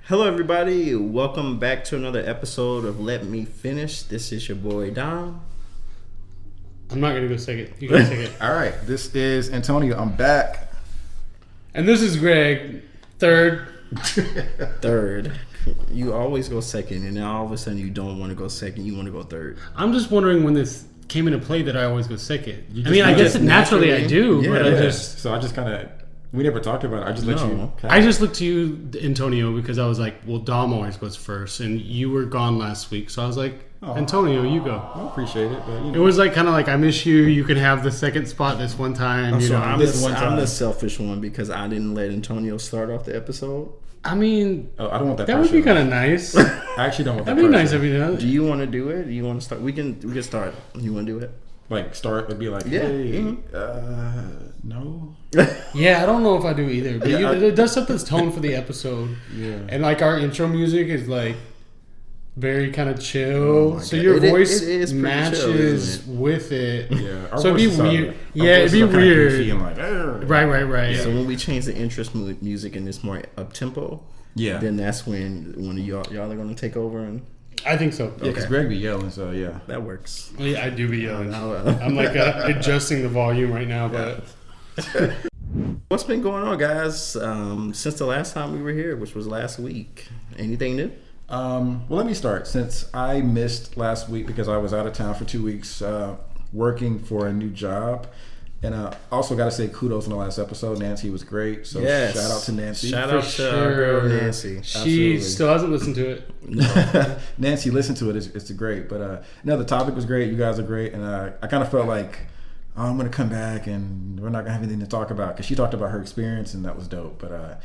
Hello, everybody. Welcome back to another episode of Let Me Finish. This is your boy Dom. I'm not gonna go second. You go second. All right, this is Antonio. I'm back. And this is Greg. Third. Third. You always go second, and then all of a sudden you don't want to go second. You want to go third. I'm just wondering when this came into play that I always go second. You I mean, I just- guess naturally I do, Yeah. but So I just kind of, we never talked about it. I just let you. I just looked to you, Antonio, because I was like, well, Dom always goes first, and you were gone last week, so I was like, Antonio, you go. I appreciate it, but you It know. was like kind of like, I miss you. You can have the second spot this one time. You So know, I'm this the, one I'm time. the selfish one because I didn't let Antonio start off the episode. I mean, Oh, I don't want that. that would pressure. be kind of nice. I actually don't want that. That'd be nice pressure. if you know. Do you want to do it? Do you want to start? We can start. You want to do it? Like start would be like, Yeah. hey, no. Yeah, I don't know if I do either, but Yeah, it does set this tone for the episode. Yeah. And like our intro music is like very kind of Oh chill, my so God. your It voice is pretty matches chill, isn't with it. Yeah. Our So it'd be voices are- weird. our Yeah, it'd voices be are kinda weird. goofy and like, "Arr." Right. So when we change the interest music and it's more up tempo, Yeah. then that's when y'all are gonna take over, and I think so. Yeah, because Okay. Greg be yelling, so yeah. that works. Yeah, I do be yelling. I'll- I'm like adjusting the volume right now, but What's been going on, guys? Since the last time we were here, which was last week. Anything new? Well, let me start. Since I missed last week because I was out of town for 2 weeks working for a new job. And also got to say kudos on the last episode. Nancy was great. So Yes. shout out to Nancy. Shout for out to our girl Nancy. she Absolutely. still hasn't listened to it. Nancy, listen to it. It's great. But no, the topic was great. You guys are great. And I kind of felt like, oh, I'm going to come back and we're not going to have anything to talk about. Because she talked about her experience and that was dope. But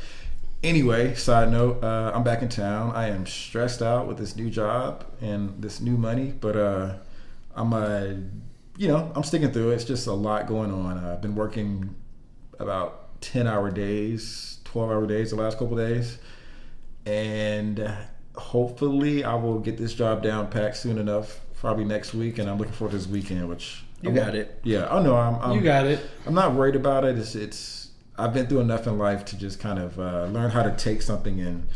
anyway, side note, I'm back in town. I am stressed out with this new job and this new money. But I'm sticking through it. It's just a lot going on. I've been working about 10-hour days, 12-hour days the last couple days. And hopefully I will get this job down packed soon enough, probably next week. And I'm looking forward to this weekend, which... You got it. Yeah, I know. I'm You got it. I'm not worried about it. It's I've been through enough in life to just kind of learn how to take something and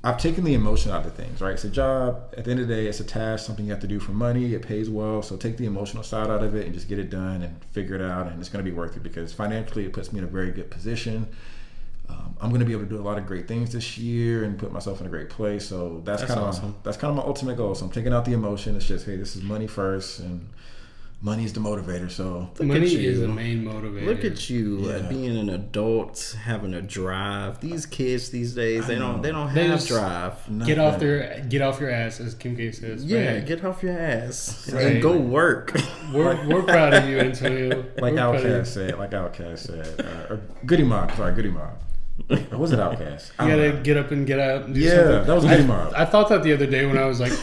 I've taken the emotion out of things, right? It's a job. At the end of the day, it's a task, something you have to do for money. It pays well. So take the emotional side out of it and just get it done and figure it out. And it's going to be worth it because financially it puts me in a very good position. I'm going to be able to do a lot of great things this year and put myself in a great place. So that's kind of awesome. that's kind of my ultimate goal. So I'm taking out the emotion. It's just, hey, this is money first and money is the motivator. So Look Money at you. is the main motivator. Look at you, Yeah. being an adult, having a drive. These kids these days, they don't They have just- drive. Get off nothing. get off your ass, as Kim K says. Yeah, right? get off your ass Right. and go work. We're proud of you, Antonio. Like We're proud of you. Outkast said, or Goody Mob. Sorry, Goody Mob. Or was it Outkast? You gotta get up and get out. And do Yeah, something. that was Goody Mob. I thought that the other day when I was like,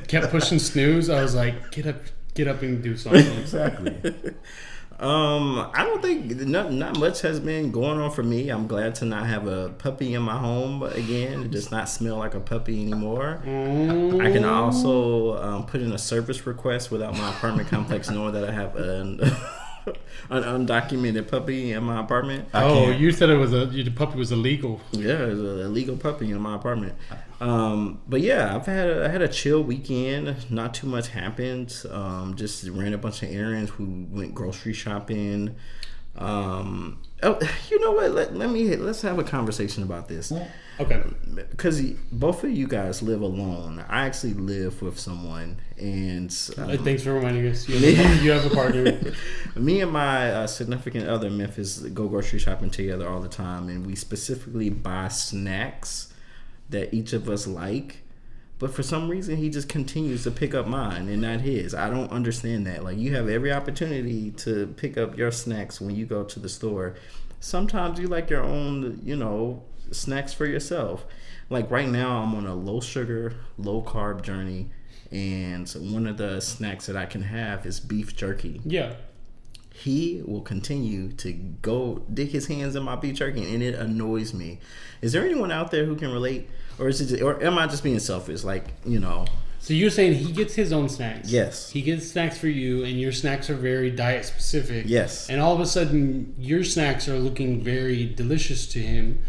kept pushing snooze. I was like, get up and do something. Exactly. I don't think not much has been going on for me. I'm glad to not have a puppy in my home again. It does not smell like a puppy anymore. I can also put in a service request without my apartment complex knowing that I have an undocumented puppy in my apartment. Oh, can't. you said the puppy was illegal. Yeah, there's an illegal puppy in my apartment. But yeah, I had a chill weekend. Not too much happened. Just ran a bunch of errands. We went grocery shopping. Oh, you know what? Let's have a conversation about this. Okay. Because both of you guys live alone. I actually live with someone, and Thanks for reminding us. You have a partner. me and my significant other Memphis go grocery shopping together all the time, and we specifically buy snacks that each of us like. But for some reason, he just continues to pick up mine and not his. I don't understand that. Like, you have every opportunity to pick up your snacks when you go to the store. Sometimes you like your own, snacks for yourself. Like right now, I'm on a low sugar, low carb journey, and one of the snacks that I can have is beef jerky. Yeah. He will continue to go dig his hands in my beef jerky, and it annoys me. Is there anyone out there who can relate, or or am I just being selfish? Like, So you're saying he gets his own snacks? Yes. He gets snacks for you, and your snacks are very diet specific. Yes. And all of a sudden, your snacks are looking very delicious to him.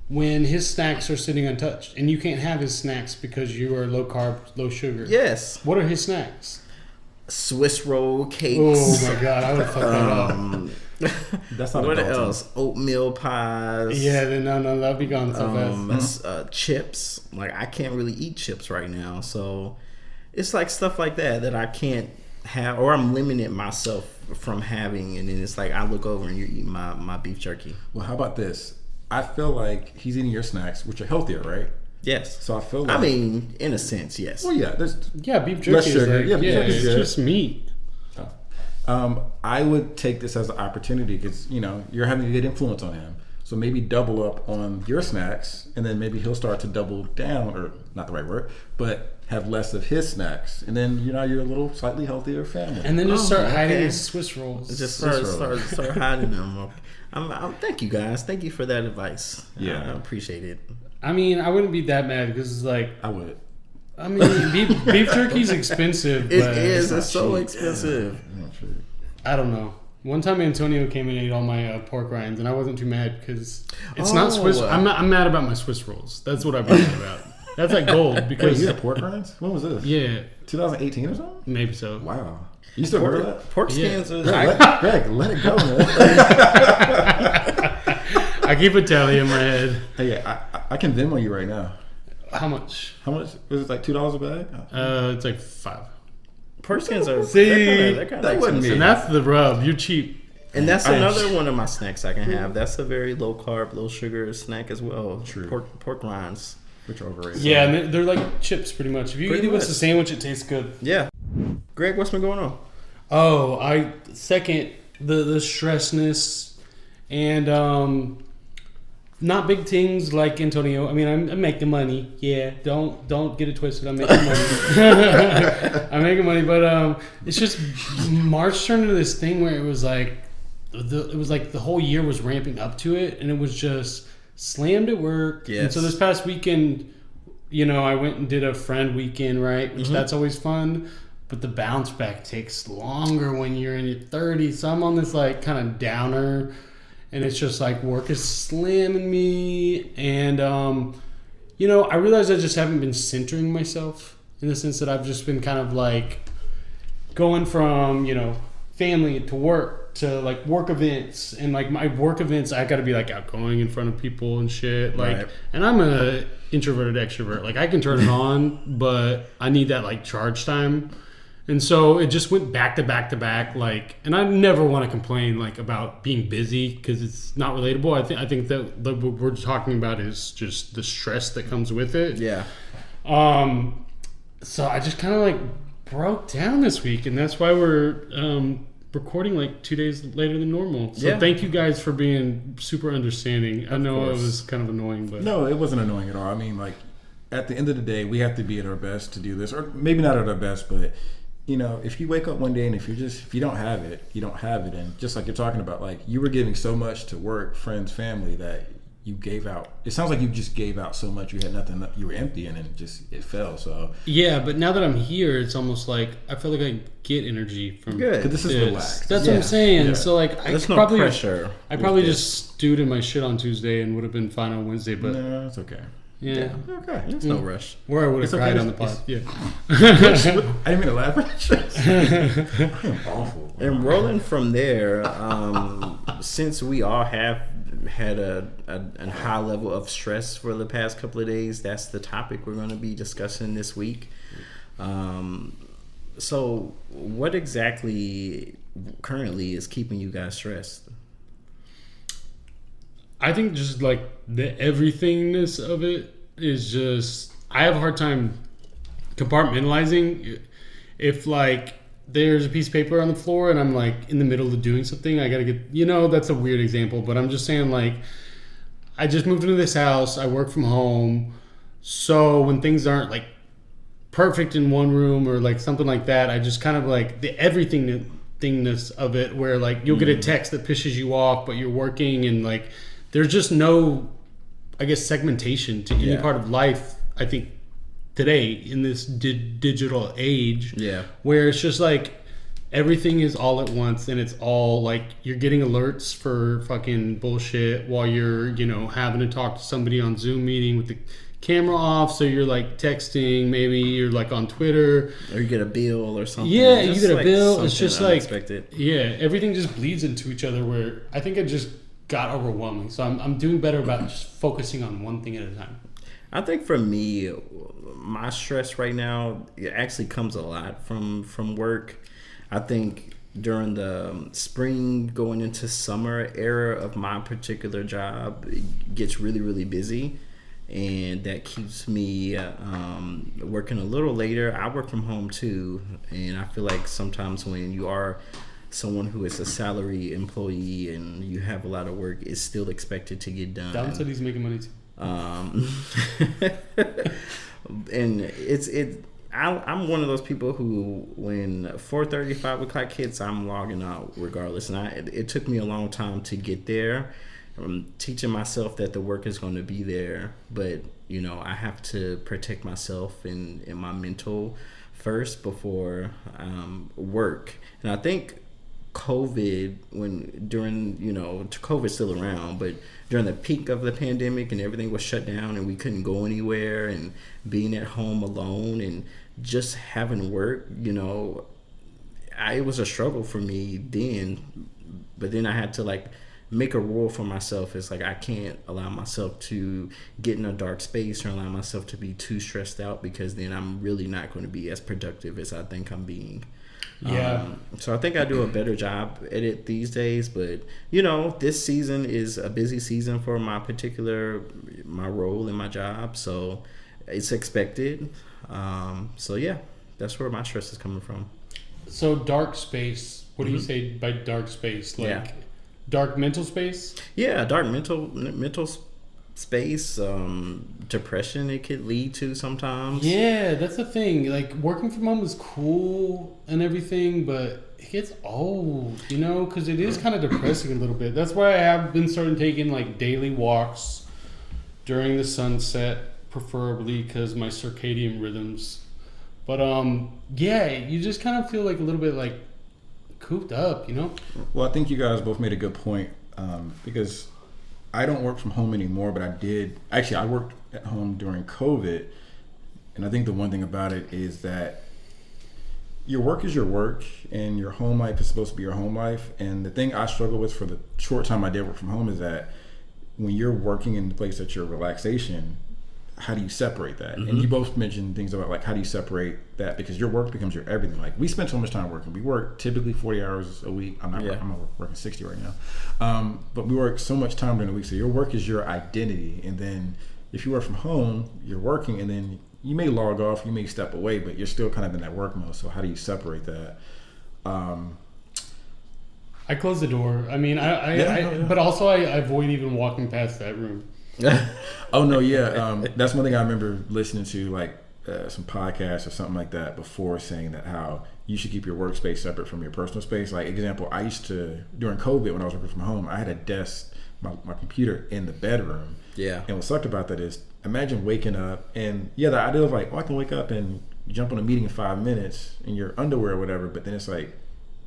when his snacks are sitting untouched, and you can't have his snacks because you are low carb, low sugar. Yes. What are his snacks? Swiss roll cakes. Oh my god, I would fuck that up. That's not What adulting. else? Oatmeal pies. Yeah, then no, that'd be gone so fast. That's, chips. Like I can't really eat chips right now, so it's like stuff like that I can't have, or I'm limiting myself from having. And then it's like I look over and you're eating my beef jerky. Well, how about this? I feel like he's eating your snacks, which are healthier, right? Yes. So I feel like... I mean, in a sense, yes. Well, yeah. There's Yeah, beef jerky less is sugar. like, Yeah, beef jerky is it's good. just meat. I would take this as an opportunity because, you're having a good influence on him. So maybe double up on your snacks, and then maybe he'll start to double down, or not the right word, but have less of his snacks. And then, you're a little slightly healthier family. And then just start hiding okay. his Swiss rolls. Just Swiss roll. start hiding them. Thank you guys. Thank you for that advice. Yeah. I appreciate it. I mean, I wouldn't be that mad because it's like, I would. I mean, beef jerky's expensive. It but is. not It's so cheap. expensive. I'm not sure. I don't know. One time Antonio came and ate all my pork rinds, and I wasn't too mad because it's not Swiss. I'm mad about my Swiss rolls. That's what I'm mad about. That's like gold Wait, because you had pork rinds? When was this? yeah, 2018 or something? maybe so. Wow. You still remember that? Pork skins are. Greg, let it go, man. I keep a tally in my head. Hey, I can Venmo you right now. How much? How much? Was it like $2 a bag? It's like $5. Pork skins are. See, they're kind that of wasn't me. And that's the rub. You're cheap. And that's another one of my snacks I can have. That's a very low carb, low sugar snack as well. True. Pork rinds. Which are overrated. Yeah, and they're like chips pretty much. If you Pretty eat it with much. the sandwich, it tastes good. Yeah. Greg, what's been going on? Oh, I second the stressness and not big things like Antonio. I mean, I'm making money. Yeah, don't get it twisted. I'm making money. I'm making money, but it's just March turned into this thing where it was like the whole year was ramping up to it, and it was just slammed at work. Yes. And so this past weekend, I went and did a friend weekend, right? Which that's always fun. But the bounce back takes longer when you're in your 30s. So I'm on this like kind of downer, and it's just like work is slamming me. And, I realize I just haven't been centering myself in the sense that I've just been kind of like going from, family to work to like work events. And like my work events, I got to be like outgoing in front of people and shit. Like, Right. and I'm a introverted extrovert. Like I can turn it on, but I need that like charge time. And so it just went back to back to back, like, and I never want to complain like about being busy because it's not relatable. I think that what we're talking about is just the stress that comes with it. Yeah. So I just kind of like broke down this week, and that's why we're recording like 2 days later than normal. So Yeah. thank you guys for being super understanding. I know course. it was kind of annoying, but No, it wasn't annoying at all. I mean, like, at the end of the day, we have to be at our best to do this. Or maybe not at our best, but, if you wake up one day and if you don't have it, you don't have it. And just like you're talking about, like, you were giving so much to work, friends, family that you gave out. It sounds like you just gave out so much. You had nothing. You were empty, and it fell. So yeah. But now that I'm here, it's almost like I feel like I get energy from Good. 'cause this is this. relaxed. That's what I'm Yeah. saying. Yeah. So like, There's I no probably pressure. I probably with just stewed in my shit on Tuesday and would have been fine on Wednesday. But no, it's okay. yeah, Okay. There's no rush. where I would have It's okay. cried on the pod. Yeah. I didn't mean to laugh at you. I am awful. And rolling from there, since we all have had a high level of stress for the past couple of days, that's the topic we're going to be discussing this week. So what exactly currently is keeping you guys stressed? I think just like the everythingness of it is just I have a hard time compartmentalizing. If like there's a piece of paper on the floor and I'm like in the middle of doing something, I gotta get that's a weird example, but I'm just saying like I just moved into this house, I work from home, so when things aren't like perfect in one room or like something like that, I just kind of like the everythingness of it where like you'll get a text that pisses you off but you're working and like there's just no, I guess, segmentation to any part of life, I think, today in this digital age. Yeah. Where it's just like everything is all at once, and it's all like you're getting alerts for fucking bullshit while you're, you know, having to talk to somebody on Zoom meeting with the camera off, so you're like texting, maybe you're like on Twitter, or you get a bill or something. Yeah, Just you get a like bill. It's something just unexpected. like, yeah, everything just bleeds into each other. Where I think it just got overwhelming. So I'm doing better about just focusing on one thing at a time. I think for me, my stress right now, it actually comes a lot from work. I think during the spring going into summer era of my particular job, it gets really, really busy. And that keeps me working a little later. I work from home too. And I feel like sometimes when you are someone who is a salary employee and you have a lot of work, it's still expected to get done. Dalvin said he's making money too. And I'm one of those people who, when 4:30, 5 o'clock hits, I'm logging out regardless. And it took me a long time to get there. I'm teaching myself that the work is going to be there, but you know, I have to protect myself and my mental first before work. And I think COVID's still around, but during the peak of the pandemic and everything was shut down and we couldn't go anywhere, and being at home alone and just having work, you know, it was a struggle for me then. But then I had to like make a rule for myself. It's like I can't allow myself to get in a dark space or allow myself to be too stressed out, because then I'm really not going to be as productive as I think I'm being. Yeah. So I think I do a better job at it these days, but you know, this season is a busy season for my role in my job, so it's expected. So yeah, that's where my stress is coming from. So dark space. What do you say by dark space? Like dark mental space? Yeah, dark mental space, depression it could lead to sometimes. Yeah, that's the thing. Like, working from home is cool and everything, but it gets old, you know, because it is kind of depressing a little bit. That's why I have been starting taking like daily walks during the sunset, preferably, because my circadian rhythms. But yeah, you just kind of feel like a little bit like cooped up, you know. Well, I think you guys both made a good point, because I don't work from home anymore, but I worked at home during COVID. And I think the one thing about it is that your work is your work and your home life is supposed to be your home life. And the thing I struggle with for the short time I did work from home is that when you're working in the place that's your relaxation, how do you separate that? And you both mentioned things about like, how do you separate that? Because your work becomes your everything. Like, we spend so much time working. We work typically 40 hours a week. I'm working 60 right now. But we work so much time during the week. So your work is your identity. And then if you work from home, you're working, and then you may log off, you may step away, but you're still kind of in that work mode. So how do you separate that? I close the door. I mean, but also I avoid even walking past that room. Oh no, yeah. That's one thing I remember listening to, like some podcasts or something like that before, saying that how you should keep your workspace separate from your personal space. Like, example, I used to, during COVID when I was working from home, I had a desk, my computer in the bedroom. Yeah. And what sucked about that is, imagine waking up and the idea of like, I can wake up and jump on a meeting in 5 minutes in your underwear or whatever, but then it's like,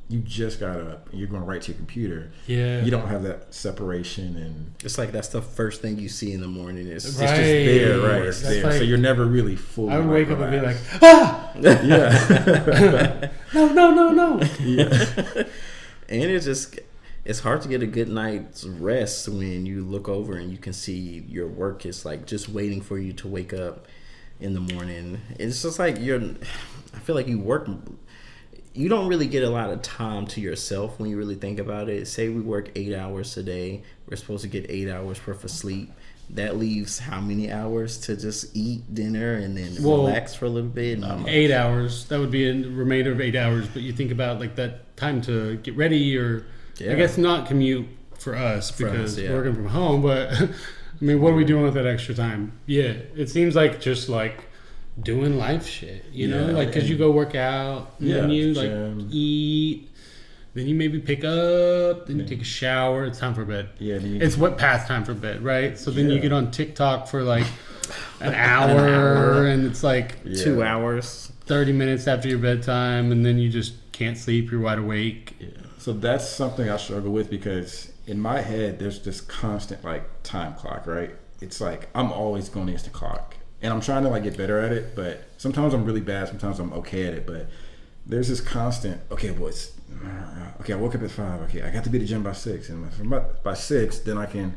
you just got up and you're going right to your computer. Yeah. You don't have that separation, and it's like that's the first thing you see in the morning. It's just there, right? It's there. Like, so you're never really fully. I would wake up and be like, ah! Yeah. No. Yeah. And it's hard to get a good night's rest when you look over and you can see your work is like just waiting for you to wake up in the morning. It's just like I feel like you don't really get a lot of time to yourself when you really think about it. Say we work 8 hours a day. We're supposed to get 8 hours worth of sleep. That leaves how many hours to just eat dinner and then relax for a little bit? 8 hours. That would be a remainder of 8 hours. But you think about like that time to get ready, or I guess not commute for us because we're working from home. But I mean, what are we doing with that extra time? Yeah, it seems like just like doing life shit, you know, like because you go work out, and then you like eat, then you maybe pick up, then you take a shower. It's time for bed. Yeah, it's what past time for bed, right? So then you get on TikTok for like an hour, and it's like 2 hours, 30 minutes after your bedtime, and then you just can't sleep, you're wide awake. Yeah. So that's something I struggle with because in my head, there's this constant like time clock, right? It's like I'm always going against the clock, and I'm trying to like get better at it. But sometimes I'm really bad. Sometimes I'm okay at it. But there's this constant. Okay, well, I woke up at 5. Okay, I got to be at the gym by 6, and by 6, then I can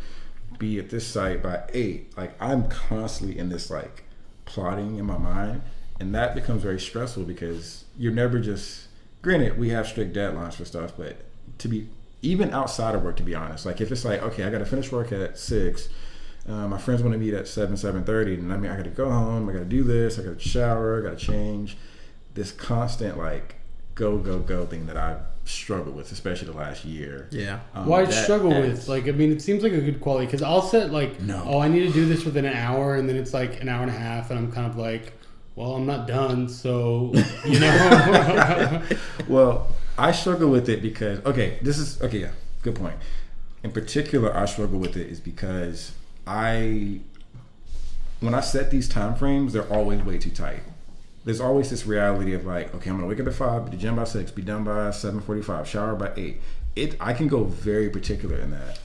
be at this site by 8. Like I'm constantly in this like plotting in my mind, and that becomes very stressful because you're never just. Granted, we have strict deadlines for stuff, but to be even outside of work, to be honest, like if it's like, okay, I got to finish work at 6, my friends want to meet at 7:30, and I mean, I got to go home, I got to do this, I got to shower, I got to change. This constant like go thing that I've struggled with, especially the last year. Yeah. Why struggle with? Like, I mean, it seems like a good quality because I'll set like, I need to do this within an hour, and then it's like an hour and a half, and I'm kind of like, well, I'm not done, so you know. Well, I struggle with it because good point. In particular, I struggle with it is because when I set these time frames, they're always way too tight. There's always this reality of like, okay, I'm gonna wake up at 5, be at the gym by 6, be done by 7:45, shower by 8. I can go very particular in that,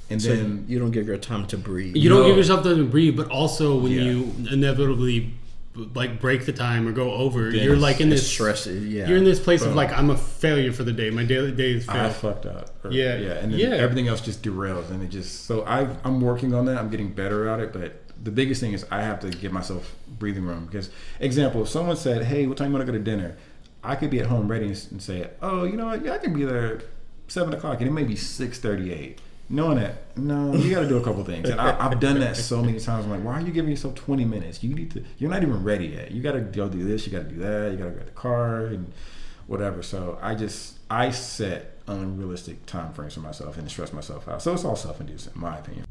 and so then you don't give your time to breathe. You don't give yourself time to breathe, but also when you inevitably like break the time or go over, you're like in this stress. Yeah, you're in this place of like, I'm a failure for the day. My daily day is failed. I fucked up. And then everything else just derails, and it just I'm working on that. I'm getting better at it, but the biggest thing is I have to give myself breathing room. Because example, if someone said, "Hey, what time you want to go to dinner?" I could be at home ready and say, "Oh, you know what? Yeah, I can be there 7:00," and it may be 6:38. Knowing that, no, you got to do a couple things, and I've done that so many times. I'm like, why are you giving yourself 20 minutes? You're not even ready yet. You got to go do this. You got to do that. You got to get the car and whatever. So I set unrealistic time frames for myself and stress myself out. So it's all self-induced, in my opinion.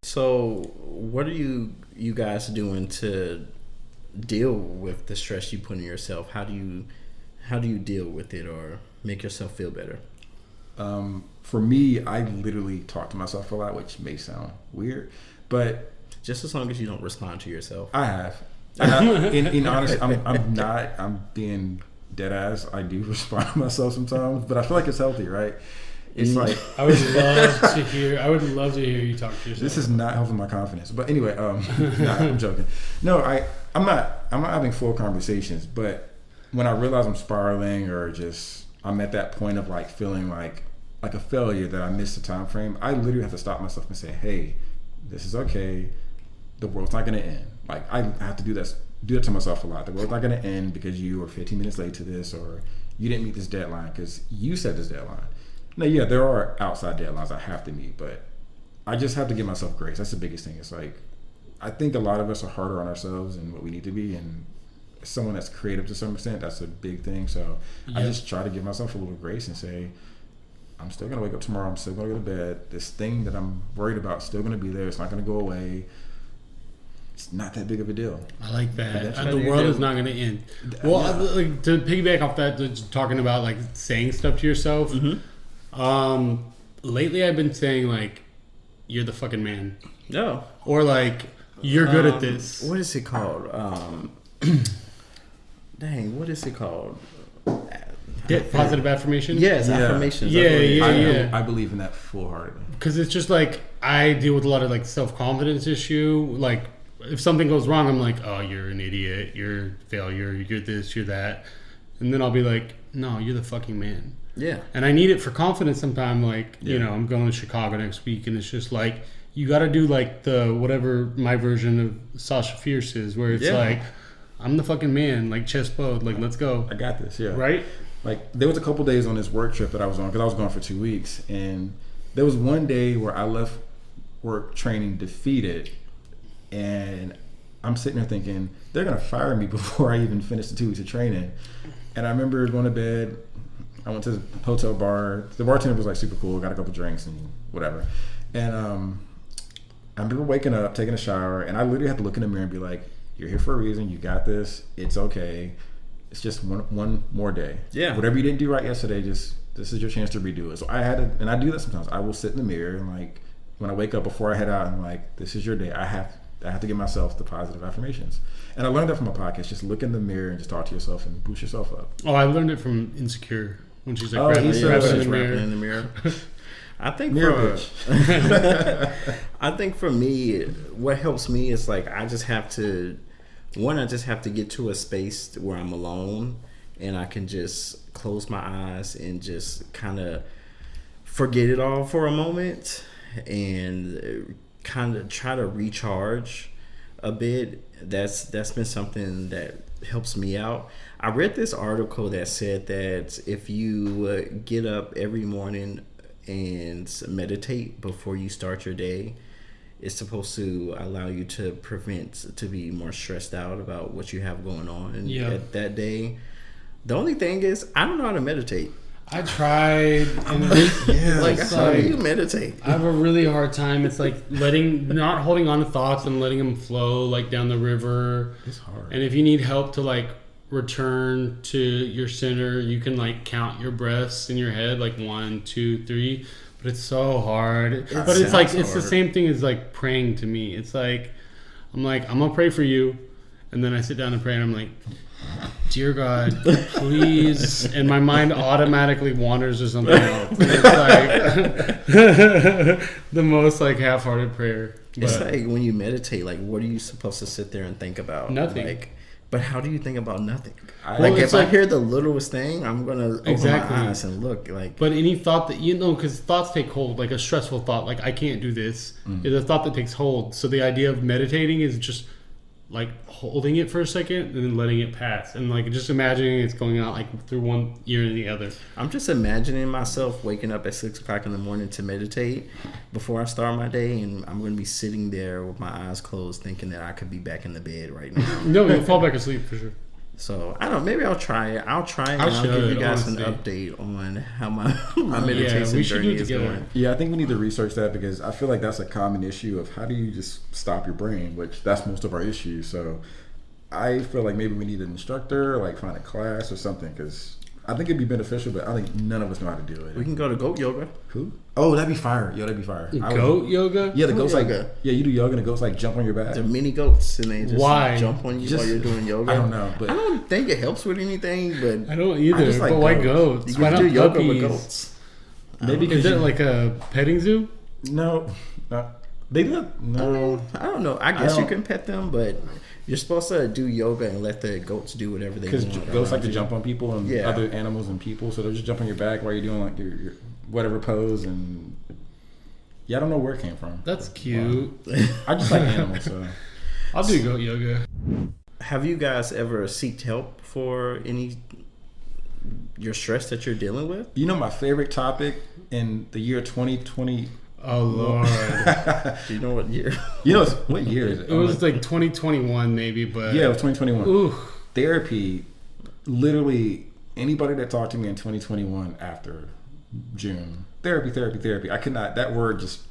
So what are you guys doing to deal with the stress you put on yourself? How do you deal with it or make yourself feel better? For me, I literally talk to myself a lot, which may sound weird, but just as long as you don't respond to yourself. I have. In honesty, I'm being dead ass. I do respond to myself sometimes, but I feel like it's healthy, right? It's like I would love to hear you talk to yourself. This is not helping my confidence. But anyway, I'm joking. No, I'm not having full conversations, but when I realize I'm spiraling or just I'm at that point of like feeling like a failure that I missed the time frame, I literally have to stop myself and say, hey, this is okay. The world's not going to end. Like I have to do that to myself a lot. The world's not going to end because you were 15 minutes late to this, or you didn't meet this deadline because you set this deadline. Now, yeah, there are outside deadlines I have to meet, but I just have to give myself grace. That's the biggest thing. It's like, I think a lot of us are harder on ourselves than what we need to be, and someone that's creative to some extent, that's a big thing. So I just try to give myself a little grace and say, I'm still going to wake up tomorrow. I'm still going to go to bed. This thing that I'm worried about is still going to be there. It's not going to go away. It's not that big of a deal. I like that. The world is not going to end. Well, like, to piggyback off that, just talking about like saying stuff to yourself. Mm-hmm. Lately, I've been saying like, "You're the fucking man." No. Or like, "You're good at this." What is it called? Dang, what is it called? Positive affirmation? Yes, affirmations. Yeah. I believe in that full-heartedly. Because it's just like, I deal with a lot of like self-confidence issue. Like, if something goes wrong, I'm like, oh, you're an idiot. You're a failure. You're this, you're that. And then I'll be like, no, you're the fucking man. Yeah. And I need it for confidence sometime. Like, you know, I'm going to Chicago next week, and it's just like, you got to do like the whatever my version of Sasha Fierce is, where it's like, I'm the fucking man, like chest bowed, like let's go. I got this, yeah. Right? Like there was a couple days on this work trip that I was on, because I was gone for 2 weeks, and there was one day where I left work training defeated, and I'm sitting there thinking, they're going to fire me before I even finish the 2 weeks of training. And I remember going to bed. I went to the hotel bar. The bartender was like super cool, got a couple drinks and whatever. And I remember waking up, taking a shower, and I literally had to look in the mirror and be like, you're here for a reason. You got this. It's okay. It's just one more day. Yeah. Whatever you didn't do right yesterday, this is your chance to redo it. So I had to, and I do that sometimes. I will sit in the mirror and like when I wake up before I head out, I'm like, this is your day. I have I have to give myself the positive affirmations. And I learned that from a podcast. Just look in the mirror and just talk to yourself and boost yourself up. Oh, I learned it from Insecure when she's like Oh, rapping, he's rapping rapping in the mirror. I think Mirror for bitch. I think for me, what helps me is like I just have to get to a space where I'm alone and I can just close my eyes and just kind of forget it all for a moment and kind of try to recharge a bit. That's been something that helps me out. I read this article that said that if you get up every morning and meditate before you start your day, it's supposed to allow you to to be more stressed out about what you have going on at that day. The only thing is, I don't know how to meditate. I tried, and Like, how do you meditate? I have a really hard time. It's like not holding on to thoughts and letting them flow like down the river. It's hard. And if you need help to like return to your center, you can like count your breaths in your head, like 1, 2, 3. But it's so hard. But it's like it's the same thing as like praying to me. It's like I'm gonna pray for you, and then I sit down and pray, and I'm like, dear God, please, and my mind automatically wanders to something else. It's like the most like half-hearted prayer. It's like when you meditate, like what are you supposed to sit there and think about? Nothing. Like, but how do you think about nothing? It's if I hear the littlest thing, I'm gonna open Exactly. my eyes and look. Like, But any thought that because thoughts take hold, like a stressful thought, like I can't do this, is a thought that takes hold. So the idea of meditating is just like holding it for a second and then letting it pass, and like just imagining it's going out like through one ear and the other. I'm just imagining myself waking up at 6 o'clock in the morning to meditate before I start my day, and I'm gonna be sitting there with my eyes closed, thinking that I could be back in the bed right now. No, you'll fall back asleep for sure. So I don't. Maybe I'll try it. I'll try it. And I'll give you guys an update on how my meditation we should do journey it is together. going. Yeah, I think we need to research that because I feel like that's a common issue of how do you just stop your brain, which that's most of our issues. So I feel like maybe we need an instructor, like find a class or something, because I think it'd be beneficial, but I think none of us know how to do it. We can go to goat yoga. Who? Oh, that'd be fire. Yo, that'd be fire. Goat yoga? Yeah, the Goat goats yoga. like you do yoga and the goats like jump on your back. They're mini goats, and they just Why? jump on you Just- while you're doing yoga. I don't know, but I don't think it helps with anything, but I don't either. I just like but why goats. goats? you Why can not do yoga puppies? with goats. maybe Is because it like a petting zoo? no, they look no. I don't know. I guess I you don't- can pet them, but you're supposed to do yoga and let the goats do whatever they Because want. goats like to around jump on people and Yeah. other animals and people, so they'll just jump on your back while you're doing like your whatever pose. And yeah, I don't know where it came from. That's cute. I just like animals. So I'll do goat yoga. you. Have you guys ever sought help for your stress that you're dealing with? you know, my favorite topic in the year 2020. Oh Lord. Do you know what year? You know what year is it? It was like 2021 maybe, but yeah, it was 2021. Ooh. Therapy, literally anybody that talked to me in 2021 after June, therapy. I could not. That word just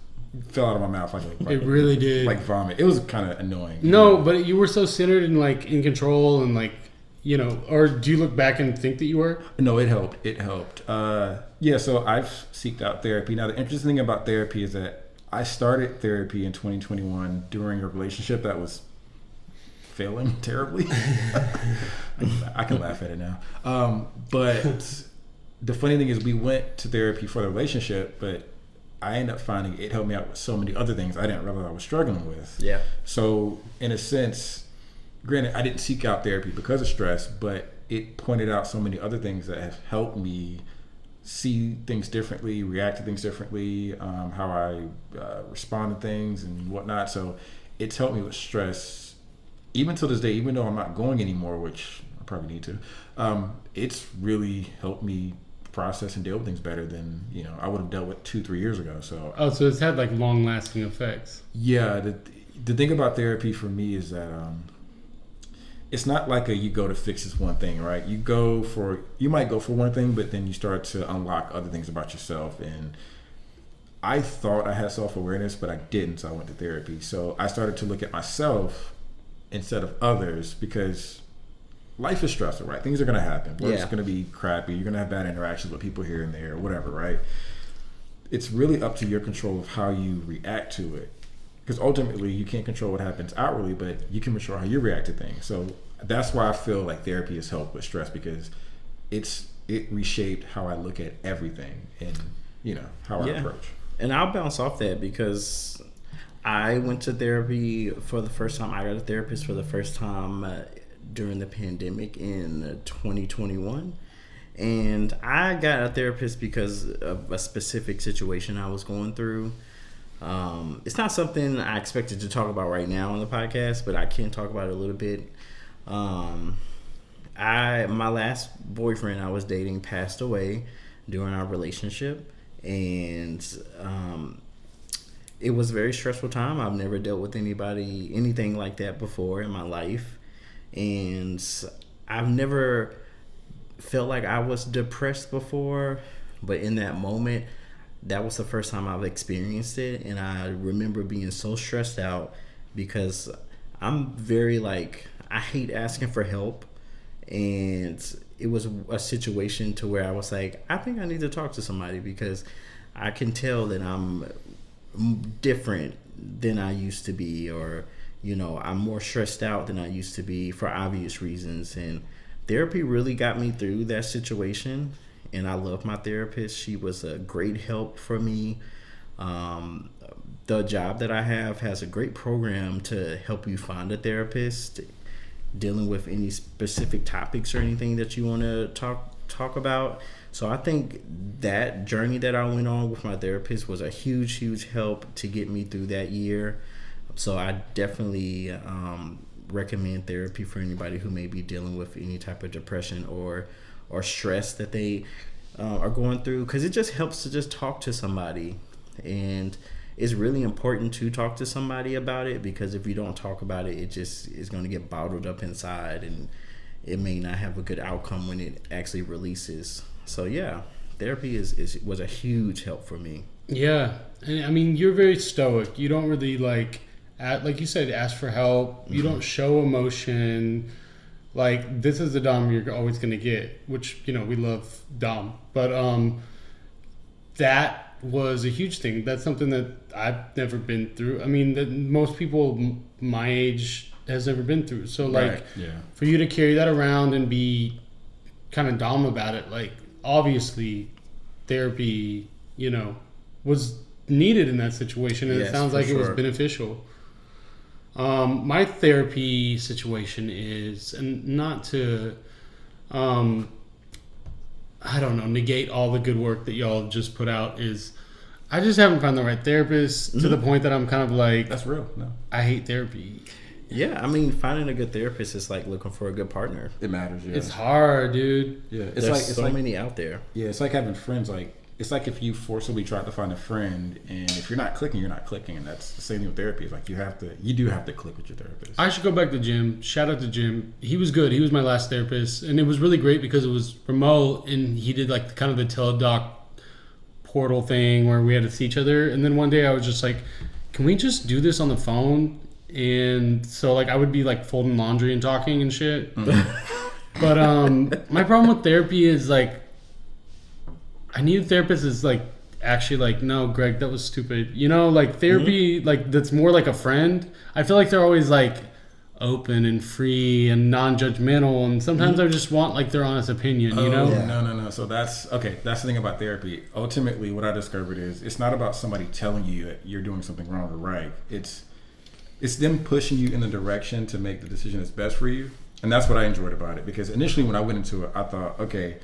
fell out of my mouth like It really did. like vomit. It was kind of annoying. No, but you were so centered and like in control and like, or do you look back and think that you were? No, it helped. It helped. Yeah, so I've seeked out therapy. Now, the interesting thing about therapy is that I started therapy in 2021 during a relationship that was failing terribly. I can laugh at it now. But the funny thing is we went to therapy for the relationship, but I ended up finding it helped me out with so many other things I didn't realize I was struggling with. Yeah. So, in a sense, granted, I didn't seek out therapy because of stress, but it pointed out so many other things that have helped me see things differently, react to things differently, how I respond to things and whatnot. So it's helped me with stress, even to this day, even though I'm not going anymore, which I probably need to. It's really helped me process and deal with things better than I would have dealt with 2-3 years ago. So So it's had like long lasting effects. yeah, the thing about therapy for me is that it's not like you go to fix this one thing, right? You might go for one thing, but then you start to unlock other things about yourself. And I thought I had self-awareness, but I didn't, so I went to therapy. So I started to look at myself instead of others, because life is stressful, right? Things are going to happen. Work's going to be crappy. You're going to have bad interactions with people here and there, whatever, right? It's really up to your control of how you react to it. Because ultimately, you can't control what happens outwardly, but you can control how you react to things. So that's why I feel like therapy has helped with stress, because it reshaped how I look at everything and, how I approach. And I'll bounce off that because I went to therapy for the first time. I got a therapist for the first time during the pandemic in 2021. And I got a therapist because of a specific situation I was going through. It's not something I expected to talk about right now on the podcast, but I can talk about it a little bit. My last boyfriend I was dating passed away during our relationship, and it was a very stressful time. I've never dealt with anything like that before in my life, and I've never felt like I was depressed before, but in that moment, that was the first time I've experienced it. And I remember being so stressed out because I'm very I hate asking for help. And it was a situation to where I was like, I think I need to talk to somebody because I can tell that I'm different than I used to be, or, I'm more stressed out than I used to be for obvious reasons. And therapy really got me through that situation. And I love my therapist. She was a great help for me. The job that I have has a great program to help you find a therapist dealing with any specific topics or anything that you want to talk about. So I think that journey that I went on with my therapist was a huge help to get me through that year. So I definitely recommend therapy for anybody who may be dealing with any type of depression or stress that they are going through, because it just helps to just talk to somebody. And it's really important to talk to somebody about it, because if you don't talk about it, it just is going to get bottled up inside, and it may not have a good outcome when it actually releases. So yeah, therapy was a huge help for me. Yeah, and I mean, you're very stoic. You don't really like you said, ask for help. You don't show emotion. Like, this is the Dom you're always going to get, which, we love Dom. But that was a huge thing. That's something that I've never been through. I mean, that most people my age has never been through. So, for you to carry that around and be kind of Dom about it, obviously therapy, was needed in that situation. And it sounds like it was beneficial. My therapy situation is, and not to, negate all the good work that y'all just put out, is I just haven't found the right therapist to the point that I'm kind of like, that's real. No, I hate therapy. Yeah, I mean, finding a good therapist is like looking for a good partner. It matters. Yeah, it's hard, dude. Yeah, There's so many out there. Yeah, it's like having friends. It's like if you forcibly try to find a friend, and if you're not clicking, you're not clicking, and that's the same thing with therapy. It's like you do have to click with your therapist. I should go back to Jim. Shout out to Jim. He was good. He was my last therapist, and it was really great because it was remote, and he did kind of the teledoc portal thing where we had to see each other. And then one day I was just like, can we just do this on the phone? And so I would be folding laundry and talking and shit. Mm-hmm. But my problem with therapy is I need a therapist is actually no, Greg, that was stupid. Therapy, that's more like a friend. I feel like they're always open and free and non-judgmental, and sometimes I just want their honest opinion, Yeah. No. So that's the thing about therapy. Ultimately, what I discovered is it's not about somebody telling you that you're doing something wrong or right. It's them pushing you in the direction to make the decision that's best for you. And that's what I enjoyed about it, because initially when I went into it, I thought, okay,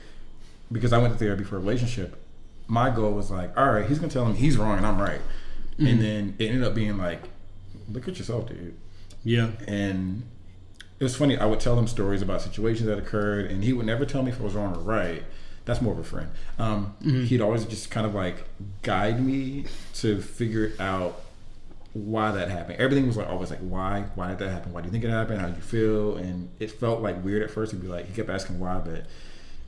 because I went to therapy for a relationship, my goal was all right, he's gonna tell him he's wrong and I'm right. Mm-hmm. And then it ended up being look at yourself, dude. Yeah. And it was funny, I would tell him stories about situations that occurred, and he would never tell me if I was wrong or right. That's more of a friend. He'd always just kind of guide me to figure out why that happened. Everything was always why did that happen? Why do you think it happened? How did you feel? And it felt weird at first. He'd be he kept asking why, but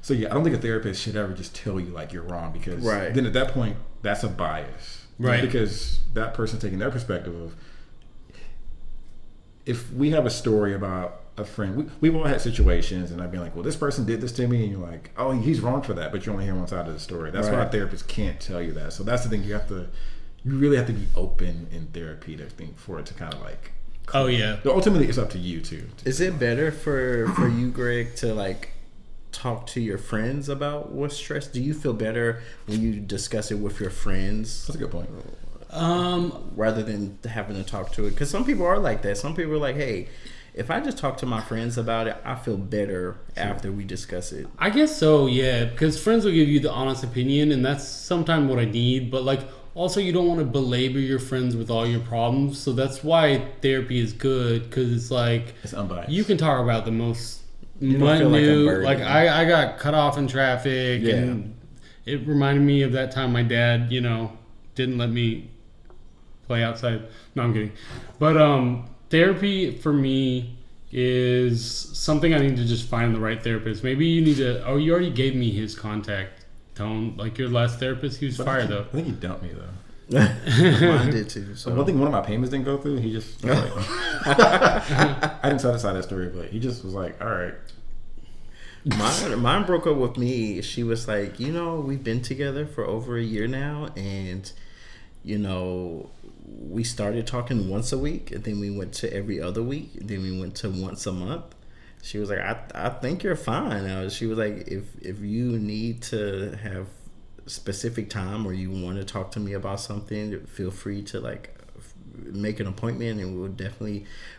so yeah, I don't think a therapist should ever just tell you you're wrong, because then at that point that's a bias, right? Because that person's taking their perspective of, if we have a story about a friend, we've all had situations, and I've been well, this person did this to me, and you're oh, he's wrong for that, but you only hear one side of the story. That's why a therapist can't tell you that. So that's the thing, you you really have to be open in therapy to think for it to kind of like. Oh yeah. But ultimately, it's up to you too. Is it better for you, Greg, to like talk to your friends about what's stress? Do you feel better when you discuss it with your friends? That's a good point. Rather than having to talk to it, because some people are like that. Some people are like, hey, if I just talk to my friends about it, I feel better after we discuss it. I guess so, yeah, because friends will give you the honest opinion, and that's sometimes what I need. But like, also, you don't want to belabor your friends with all your problems, so that's why therapy is good, because it's like It's unbiased. you can talk about the most You don't feel like a minute. burden. Like I got cut off in traffic, Yeah. and it reminded me of that time my dad, didn't let me play outside. No, I'm kidding. But therapy for me is something I need to just find the right therapist. Maybe you need to. Oh, you already gave me his contact, Tone. Like your last therapist, he was fire though. I think he dumped me though. Mine did too. So. One thing, one of my payments didn't go through. He just was like, I didn't tell the side of that story, but he just was like, all right. Mine broke up with me. She was like, we've been together for over a year now, and we started talking once a week, and then we went to every other week, and then we went to once a month. She was like, I think you're fine. She was like, if you need to have specific time or you want to talk to me about something, feel free to like make an appointment, and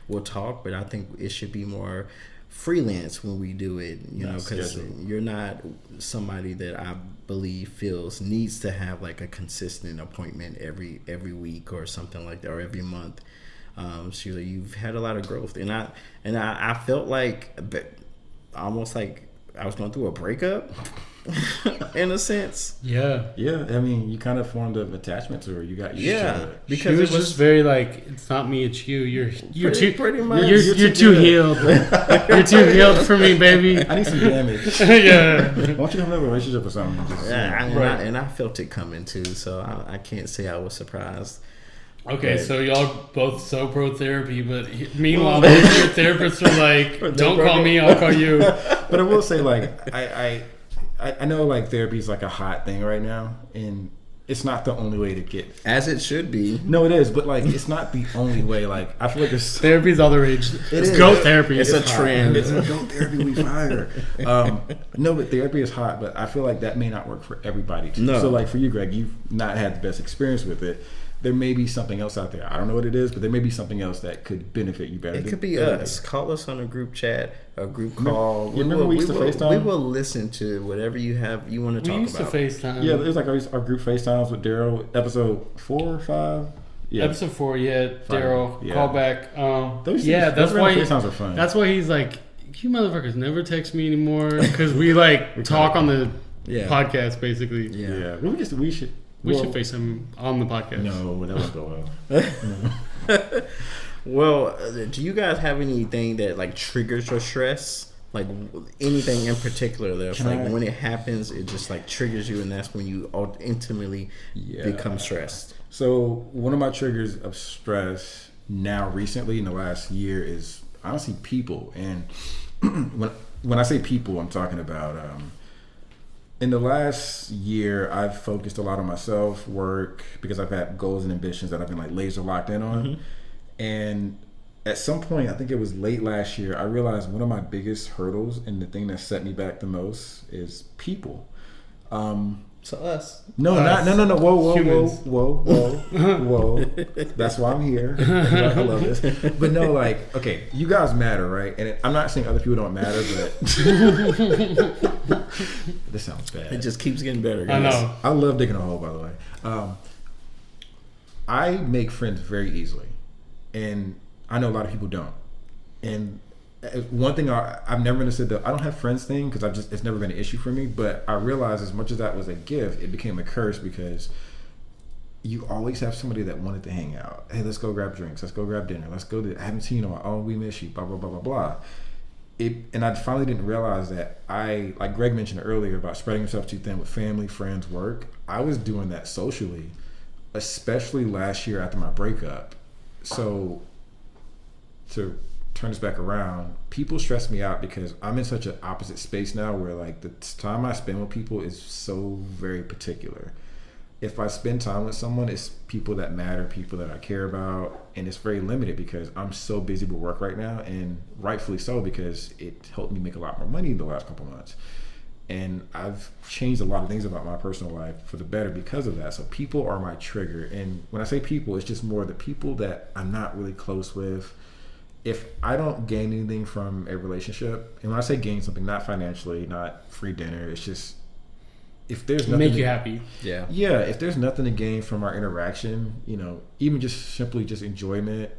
we'll talk. But I think it should be more freelance when we do it, because you're not somebody that I believe needs to have like a consistent appointment every week or something like that, or every month. She was like, you've had a lot of growth, and I felt like almost like I was going through a breakup in a sense. Yeah. Yeah, I mean, you kind of formed an attachment to her. You got used to it. Because it was just very like, it's not me, it's you. You're pretty much. You're too healed. You're too healed for me, baby. I need some damage. Yeah. Why don't you have another relationship or something? Just, And I felt it coming too, so I can't say I was surprised. Okay, so y'all both so pro therapy, but meanwhile, both your therapists are like, don't call me, I'll call you. But I will say, like, I know like therapy is like a hot thing right now, and it's not the only way to get. As it should be. No, it is, but like it's not the only way. Like I feel like there's therapy's all the rage. It's is. goat therapy. It's a trend. It's a goat therapy. We fire. No, but therapy is hot, but I feel like that may not work for everybody. Too. No. So like for you, Greg, you've not had the best experience with it. There may be something else out there. I don't know what it is, but there may be something else that could benefit you better. It could be us. Call us on a group chat, a group call. Remember we used to FaceTime? We will listen to whatever you want to talk about. We used to FaceTime. Yeah, it was like our group FaceTimes with Daryl, episode 4 or 5. Yeah. Episode 4, yeah, Daryl, Yeah. callback. Those that's why FaceTimes are fun. That's why he's like, you motherfuckers never text me anymore, because we like talk on the podcast basically. Yeah. We should. We should FaceTime on the podcast. No, that won't go well. Well, do you guys have anything that like triggers your stress? Like anything in particular that's like when it happens, it just like triggers you, and that's when you intimately become stressed. So one of my triggers of stress now recently in the last year is honestly people. And when I say people, I'm talking about in the last year, I've focused a lot on myself, work, because I've had goals and ambitions that I've been like laser locked in on. Mm-hmm. And at some point, I think it was late last year, I realized one of my biggest hurdles and the thing that set me back the most is people. So us. No. Whoa. That's why I'm here. I love this. But no, like, okay, you guys matter, right? And I'm not saying other people don't matter, but this sounds bad. It just keeps getting better, guys. I know. I love digging a hole, by the way. I make friends very easily, and I know a lot of people don't. And one thing I've never understood I don't have friends thing, because it's never been an issue for me. But I realized as much as that was a gift, it became a curse, because you always have somebody that wanted to hang out. Hey, let's go grab drinks. Let's go grab dinner. Let's go I haven't seen you in a while. Oh, we miss you. Blah blah blah blah blah. And I finally didn't realize that like Greg mentioned earlier about spreading yourself too thin with family, friends, work. I was doing that socially, especially last year after my breakup. So to turn this back around, people stress me out because I'm in such an opposite space now where like the time I spend with people is so very particular. if I spend time with someone, it's people that matter, people that I care about, and it's very limited because I'm so busy with work right now, and rightfully so because it helped me make a lot more money in the last couple months. And I've changed a lot of things about my personal life for the better because of that. So people are my trigger. And when I say people, it's just more the people that I'm not really close with. If I don't gain anything from a relationship, and when I say gain something, not financially, not free dinner, it's just if there's nothing make you happy. Yeah. Yeah, if there's nothing to gain from our interaction, you know, even just simply just enjoyment,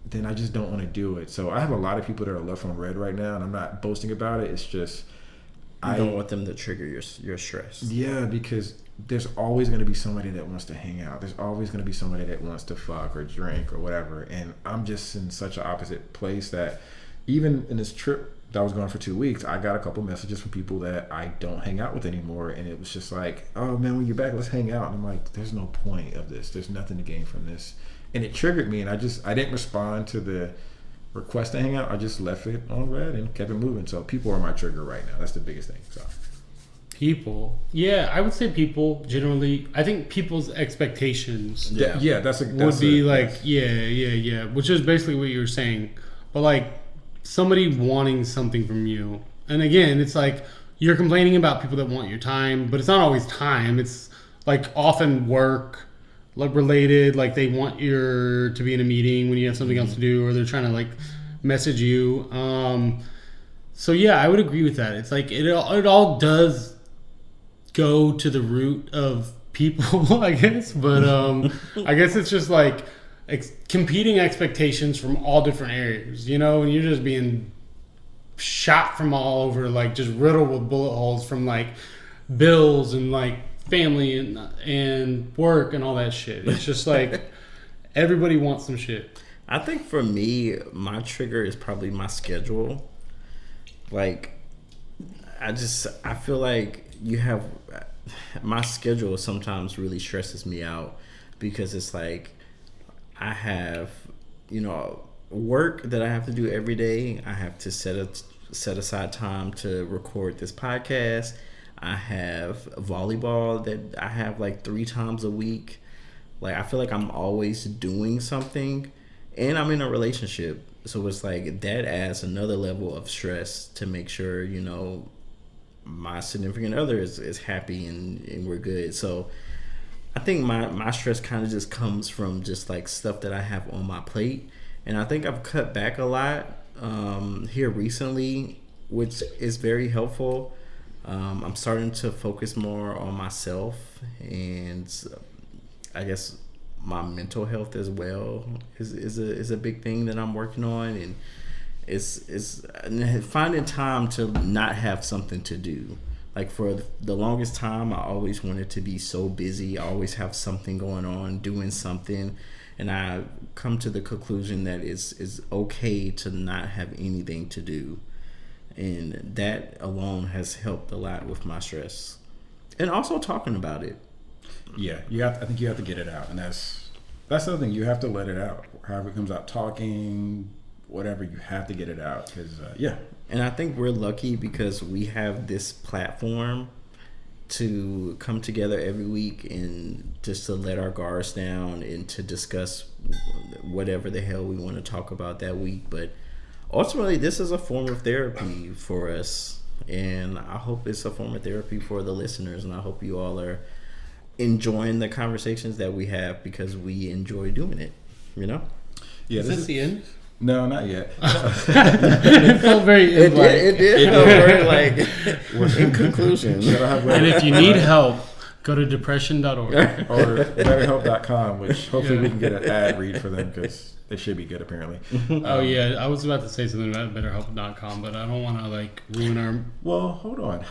then I just don't want to do it. So I have a lot of people that are left on red right now, and I'm not boasting about it. It's just I don't want them to trigger your stress. Yeah, because there's always going to be somebody that wants to hang out. There's always going to be somebody that wants to fuck or drink or whatever. And I'm just in such an opposite place that even in this trip that I was going for 2 weeks, I got a couple messages from people that I don't hang out with anymore. And it was just like, oh man, when you're back, let's hang out. And I'm like, there's no point of this. There's nothing to gain from this. And it triggered me. And I didn't respond to the request to hang out. I just left it on red and kept it moving. So people are my trigger right now. That's the biggest thing. So People. Yeah, I would say people generally. I think people's expectations would be like, yeah, which is basically what you were saying. But like somebody wanting something from you. And again, it's like you're complaining about people that want your time, but it's not always time. It's like often work like related, like they want to be in a meeting when you have something else to do, or they're trying to like message you. So yeah, I would agree with that. It's like it all does go to the root of people, I guess. But I guess it's just like competing expectations from all different areas, you know, and you're just being shot from all over, like just riddled with bullet holes from like bills and like family and work and all that shit. It's just like everybody wants some shit. I think for me, my trigger is probably my schedule. Like, I feel like my schedule sometimes really stresses me out because it's like I have, you know, work that I have to do every day. I have to set aside time to record this podcast. I have volleyball that I have like 3 times a week. Like, I feel like I'm always doing something, and I'm in a relationship. So it's like that adds another level of stress to make sure, you know, my significant other is happy and we're good. So I think my stress kind of just comes from just like stuff that I have on my plate. And I think I've cut back a lot here recently, which is very helpful. I'm starting to focus more on myself, and I guess my mental health as well is a big thing that I'm working on, and it's finding time to not have something to do. Like for the longest time, I always wanted to be so busy. I always have something going on, doing something, and I come to the conclusion that it's okay to not have anything to do. And that alone has helped a lot with my stress, and also talking about it. Yeah, I think you have to get it out, and that's the other thing. You have to let it out. However it comes out, talking, whatever, you have to get it out. Because And I think we're lucky because we have this platform to come together every week and just to let our guards down and to discuss whatever the hell we want to talk about that week. But ultimately, this is a form of therapy for us, and I hope it's a form of therapy for the listeners, and I hope you all are enjoying the conversations that we have because we enjoy doing it, you know? Yeah, is this the end? No, not yet. It felt very it did feel very like in conclusion. And if you need help, go to depression.org or betterhelp.com, which hopefully we can get an ad read for them because they should be good apparently. Oh yeah, I was about to say something about betterhelp.com, but I don't want to like ruin our Well, hold on.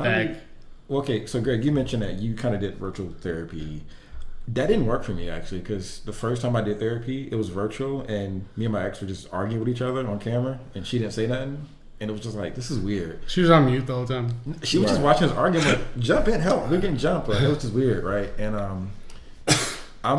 Okay, so Greg, you mentioned that you kind of did virtual therapy. That didn't work for me actually, because the first time I did therapy, it was virtual, and me and my ex were just arguing with each other on camera, and she didn't say nothing, and it was just like, this is weird. She was on mute the whole time. She was just watching us argue, like, jump in, help, we're getting jumped. Like, it was just weird, right? And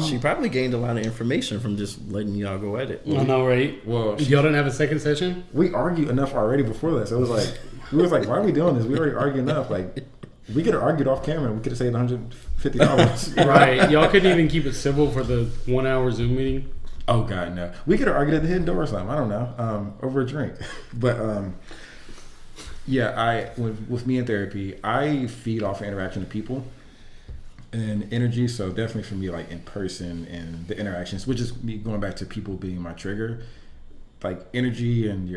she probably gained a lot of information from just letting y'all go at it. I know, right? Well, y'all didn't have a second session? We argued enough already before that, so it was like, we was like, why are we doing this? We already argued enough, like. We could have argued off camera. We could have saved $150. Right. Y'all couldn't even keep it civil for the 1 hour Zoom meeting. Oh God, no. We could have argued at the Hidden Door or something. I don't know. Over a drink. But yeah, with me in therapy, I feed off of interaction with people and energy. So definitely for me, like in person and the interactions, which is me going back to people being my trigger, like energy and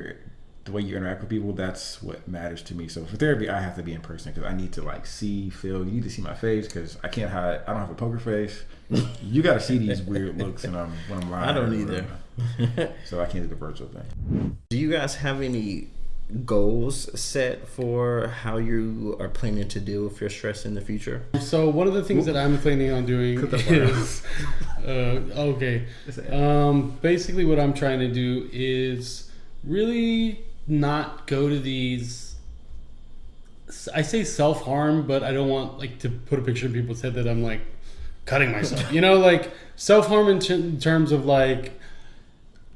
the way you interact with people, that's what matters to me. So for therapy, I have to be in person because I need to like see, feel. You need to see my face because I can't hide. I don't have a poker face. You got to see these weird looks when I'm lying. I don't either. So I can't do the virtual thing. Do you guys have any goals set for how you are planning to deal with your stress in the future? So one of the things that I'm planning on doing is basically what I'm trying to do is really not go to these, I say self-harm, but I don't want like to put a picture in people's head that I'm like cutting myself, like self-harm in terms of like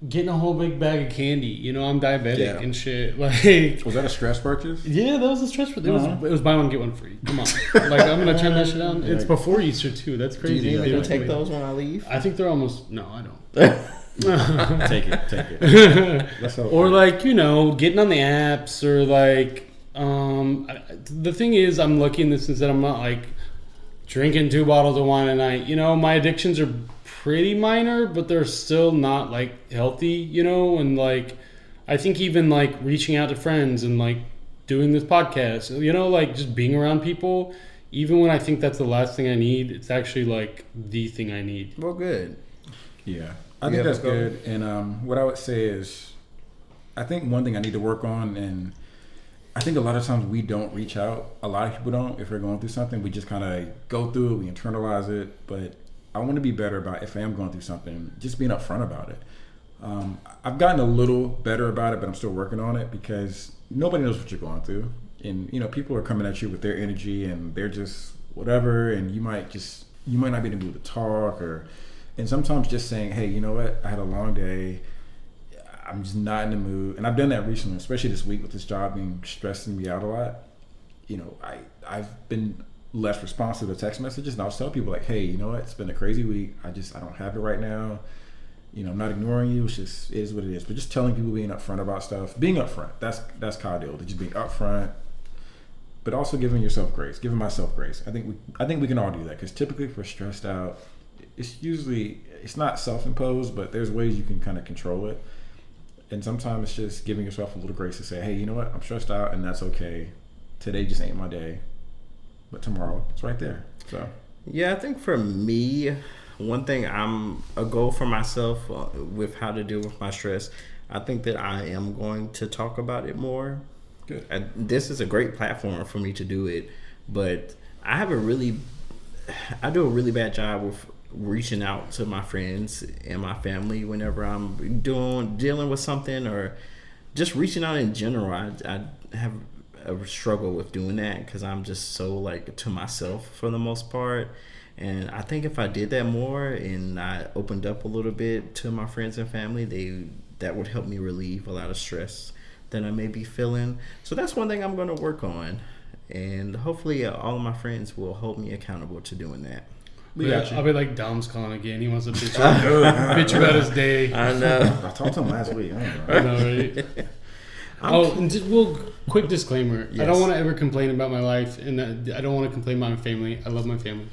getting a whole big bag of candy. I'm diabetic and shit. Like, was that a stress purchase? Yeah, that was a stress purchase. It was buy one get one free. Come on, like I'm gonna turn that shit down. It's before Easter too. That's crazy. Do you take those when I leave? I think they're almost. No, I don't. Take it. That's or like getting on the apps or like the thing is I'm lucky in this sense that I'm not like drinking 2 bottles of wine a night. My addictions are pretty minor, but they're still not like healthy, and like I think even like reaching out to friends and like doing this podcast, like just being around people, even when I think that's the last thing I need, it's actually like the thing I need. Well, good. Yeah, I think that's good. And what I would say is, I think one thing I need to work on, and I think a lot of times we don't reach out. A lot of people don't. If we're going through something, we just kind of go through it, we internalize it. But I want to be better about, if I am going through something, just being upfront about it. I've gotten a little better about it, but I'm still working on it because nobody knows what you're going through. And, people are coming at you with their energy and they're just whatever. And you might not be in the mood to talk and sometimes just saying, hey, you know what? I had a long day. I'm just not in the mood. And I've done that recently, especially this week with this job being stressing me out a lot. I've been less responsive to text messages, and I'll tell people like, hey, you know what? It's been a crazy week. I don't have it right now. I'm not ignoring you. It is what it is. But just telling people, being upfront about stuff, being upfront. That's Kyle Deal. Just being upfront, but also giving yourself grace, giving myself grace. I think we can all do that because typically if we're stressed out, it's not self-imposed, but there's ways you can kind of control it. And sometimes it's just giving yourself a little grace to say, hey, you know what? I'm stressed out and that's okay. Today just ain't my day. But tomorrow it's right there. So yeah, I think for me, one thing a goal for myself with how to deal with my stress, I think that I am going to talk about it more. Good. This is a great platform for me to do it, but I do a really bad job with reaching out to my friends and my family whenever I'm dealing with something, or just reaching out in general. I have a struggle with doing that because I'm just so like to myself for the most part. And I think if I did that more and I opened up a little bit to my friends and family, that would help me relieve a lot of stress that I may be feeling. So that's one thing I'm going to work on, and hopefully all of my friends will hold me accountable to doing that. I'll be like Dom's calling again. He wants to bitch about his day. I know. I talked to him last week. I know, right? And quick disclaimer. Yes. I don't want to ever complain about my life, and I don't want to complain about my family. I love my family.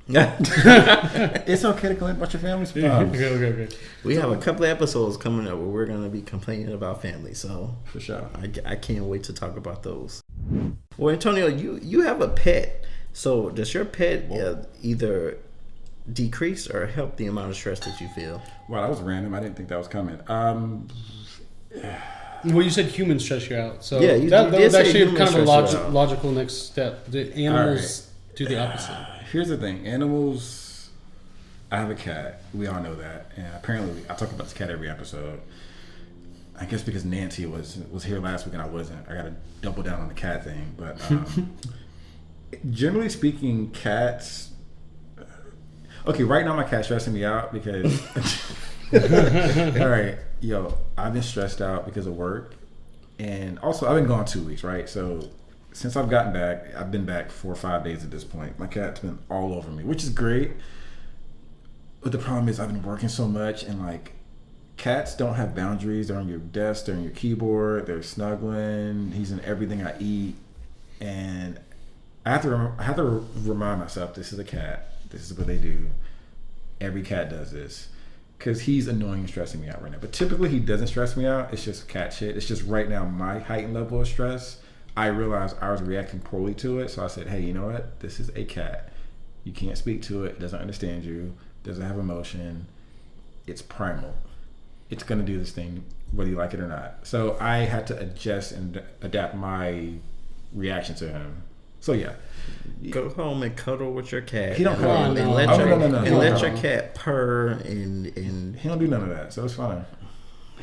It's okay to complain about your family sometimes. Okay. We have a couple of episodes coming up where we're going to be complaining about family, so for sure. I can't wait to talk about those. Well, Antonio, you have a pet. So does your pet either decrease or help the amount of stress that you feel? Wow, that was random. I didn't think that was coming. Well, you said humans stress you out. So yeah, that was actually kind of a logical next step. The animals do the opposite. Here's the thing. Animals, I have a cat. We all know that. And apparently, I talk about this cat every episode. I guess because Nancy was here last week and I wasn't. I got to double down on the cat thing. But generally speaking, cats... Okay, right now my cat's stressing me out because... All right, I've been stressed out because of work. And also, I've been gone 2 weeks, right? So since I've gotten back, I've been back 4 or 5 days at this point. My cat's been all over me, which is great. But the problem is I've been working so much, and like, cats don't have boundaries. They're on your desk, they're on your keyboard, they're snuggling. He's in everything I eat, and I have to remind myself, this is a cat. This is what they do. Every cat does this. Because he's annoying and stressing me out right now. But typically he doesn't stress me out. It's just cat shit. It's just right now my heightened level of stress. I realized I was reacting poorly to it. So I said, hey, you know what? This is a cat. You can't speak to it. It doesn't understand you. Doesn't have emotion. It's primal. It's going to do this thing whether you like it or not. So I had to adjust and adapt my reaction to him. So yeah. Go home and cuddle with your cat. He don't cuddle. And No. let Oh, your, no. and He don't let cuddle. your cat purr and He don't do none of that. So it's fine.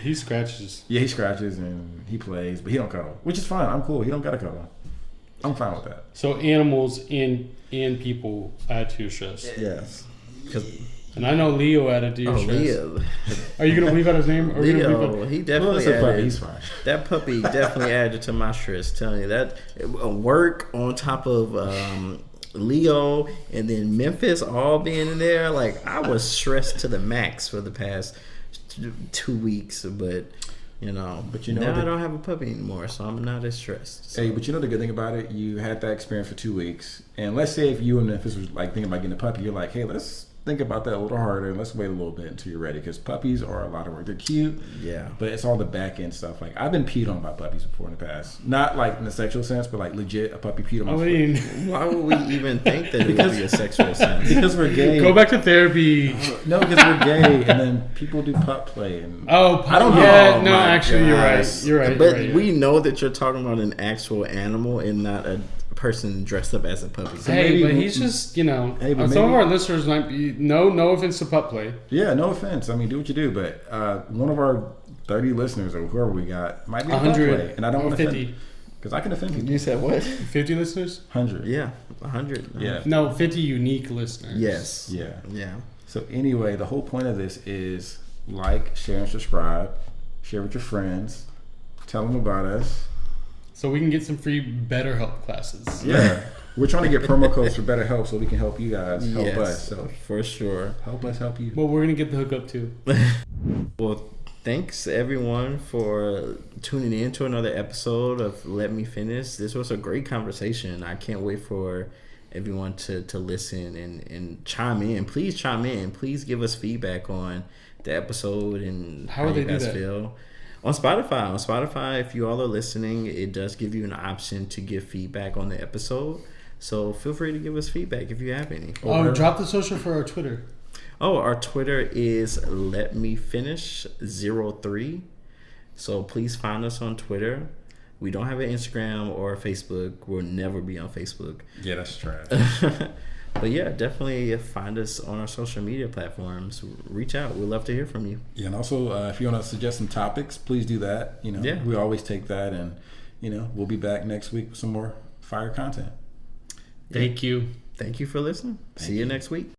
He scratches. Yeah, he scratches and he plays, but he don't cuddle, which is fine. I'm cool. He don't gotta cuddle. I'm fine with that. So animals and people add to your stress. yes. 'Cause And I know Leo added to your stress. Leo, Are you gonna leave out his name? Or are you gonna leave Leo, out? he Well, definitely it's a puppy. added. He's fine. That puppy definitely added to my stress. Telling you that work on top of Leo and then Memphis all being in there, like I was stressed to the max for the past 2 weeks. But you know, now I don't have a puppy anymore, so I'm not as stressed. So. Hey, but you know the good thing about it, you had that experience for 2 weeks, and let's say if you and Memphis was like thinking about getting a puppy, you're like, hey, let's think about that a little harder and let's wait a little bit until you're ready, because puppies are a lot of work. They're cute, Yeah. but it's all the back end stuff. Like I've been peed on by puppies before in the past, not like in the sexual sense, but like legit a puppy peed on my I foot. mean, Why would we even think that it would be a sexual sense? Because we're gay. go back to therapy. No, because we're gay, and then people do pup play, and Oh, I don't know. Yeah, Oh no, my actually, you're right. gosh. You're right. But you're right. we know that you're talking about an actual animal and not a person dressed up as a puppy. Hey, maybe- but he's just, you know, Hey, but some of maybe- our listeners might be, no offense to pup play. yeah, no offense. I mean, do what you do, but one of our 30 listeners or whoever we got might be a pup 100 play, and I don't or want to 50. offend, because I can offend people. You said what? 50 listeners? 100. Yeah, 100. Yeah. No, 50 unique listeners. Yes. Yeah. Yeah. So anyway, the whole point of this is like, share, and subscribe. Share with your friends. Tell them about us. So we can get some free BetterHelp classes. Yeah. We're trying to get promo codes for BetterHelp so we can help you guys help Yes, us. So for sure. help us help you. Well, we're going to get the hookup too. Well, thanks everyone for tuning in to another episode of Let Me Finish. This was a great conversation. I can't wait for everyone to listen and chime in. Please chime in. Please give us feedback on the episode and How would they you do guys that? feel. On Spotify, if you all are listening, it does give you an option to give feedback on the episode. So feel free to give us feedback if you have any. Oh, drop the social for our Twitter. Oh, our Twitter is Let Me Finish 03. So please find us on Twitter. We don't have an Instagram or a Facebook. We'll never be on Facebook. Yeah, that's trash. But yeah, definitely find us on our social media platforms. Reach out. We'd love to hear from you. Yeah, and also if you want to suggest some topics, please do that. You know, Yeah. we always take that, and you know, we'll be back next week with some more fire content. Thank you. Thank you for listening. See you next week.